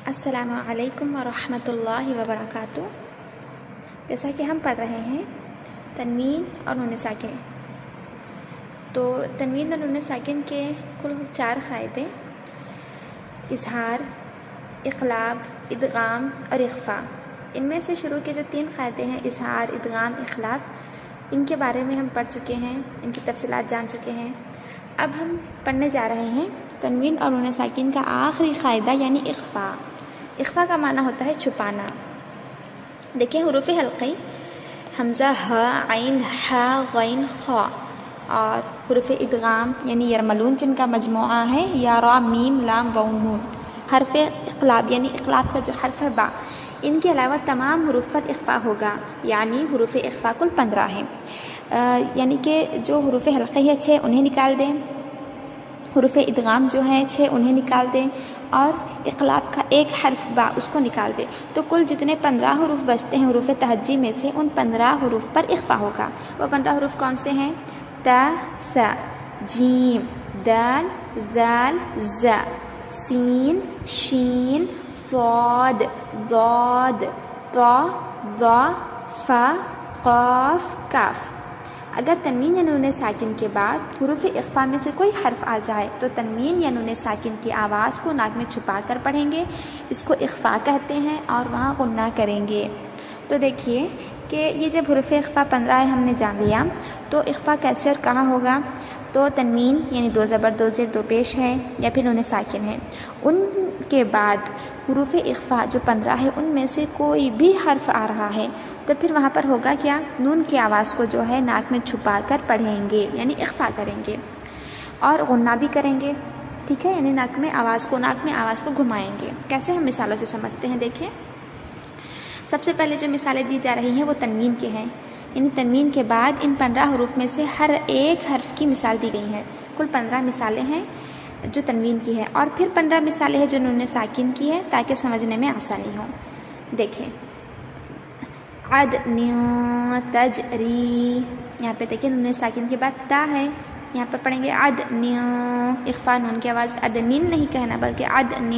السلام علیکم ورحمۃ اللہ وبرکاتہ۔ جیسا کہ ہم پڑھ رہے ہیں تنوین اور نون ساکن، تو تنوین اور نون ساکن کے کل 4 قاعدے: اظہار، اقلاب، ادغام اور اخفاء۔ ان میں سے شروع کے جو 3 قاعدے ہیں، اظہار، ادغام، اقلاب، ان کے بارے میں ہم پڑھ چکے ہیں، ان کی تفصیلات جان چکے ہیں۔ اب ہم پڑھنے جا رہے ہیں تنوین اور نون ساکن کا آخری قاعدہ یعنی اخفاء۔ اخفاء کا معنی ہوتا ہے چھپانا۔ دیکھیں حروف حلقی حمزہ، ہ، عین، ح، غین، خ، اور حروف ادغام یعنی یرملون جن کا مجموعہ ہے یا را، میم، لام، واو، نون۔ حرف اقلاب یعنی اقلاب کا جو حرف ہے با، ان کے علاوہ تمام حروف پر اخفاء ہوگا، یعنی حروف اخفاء کل 15 ہیں۔ یعنی کہ جو حروف حلقی ہے 6 انہیں نکال دیں، حروف ادغام جو ہیں 6 انہیں نکال دیں، اور اقلاب کا ایک حرف با اس کو نکال دیں، تو کل جتنے 15 حروف بچتے ہیں حروف تہجی میں سے، ان 15 حروف پر اخفاء ہوگا۔ وہ 15 حروف کون سے ہیں؟ تا، ث، جیم، دال، ذال، ز، سین، شین، صاد، ضاد، طا، ظا، فا، قاف، کاف۔ اگر تنوین یا نون ساکن کے بعد حروف اخفاء میں سے کوئی حرف آ جائے تو تنوین یا نون ساکن کی آواز کو ناک میں چھپا کر پڑھیں گے، اس کو اخفاء کہتے ہیں، اور وہاں غنہ کریں گے۔ تو دیکھیے کہ یہ جب حروف اخفاء 15 ہے ہم نے جان لیا، تو اخفاء کیسے اور کہاں ہوگا؟ تو تنوین یعنی 2 زبر 2 زیر 2 پیش ہے، یا پھر نون ساکن ہے، ان کے بعد حروف اخفاء جو 15 ہے ان میں سے کوئی بھی حرف آ رہا ہے تو پھر وہاں پر ہوگا کیا؟ نون کی آواز کو جو ہے ناک میں چھپا کر پڑھیں گے، یعنی اخفاء کریں گے، اور غنہ بھی کریں گے، ٹھیک ہے؟ یعنی ناک میں آواز کو گھمائیں گے۔ کیسے ہم مثالوں سے سمجھتے ہیں؟ دیکھیں، سب سے پہلے جو مثالیں دی جا رہی ہیں وہ تنوین کے ہیں، یعنی تنوین کے بعد ان 15 حروف میں سے ہر ایک حرف کی مثال دی گئی ہے۔ کل 15 مثالیں ہیں جو تنوین کی ہے، اور پھر 15 مثالیں ہیں جو نون ساکن کی ہے، تاکہ سمجھنے میں آسانی ہو۔ دیکھیں، عدن تجری، یہاں پہ دیکھیں نون ساکن کے بعد تا ہے، یہاں پر پڑھیں گے عدن، اخفاء نون کی آواز عدنین نہیں کہنا بلکہ عدن،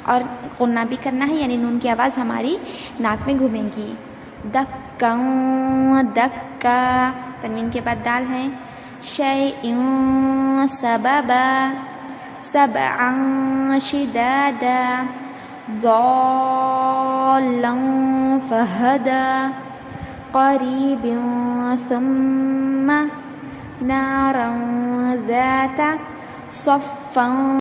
اور غنہ بھی کرنا ہے، یعنی نون کی آواز ہماری ناک میں گھومے گی۔ دکا دکا، تنوین کے بعد دال ہے، شیئن سببا، سبعا شدادا، ضالا فہدا، قریب ثم نارا ذات صفا۔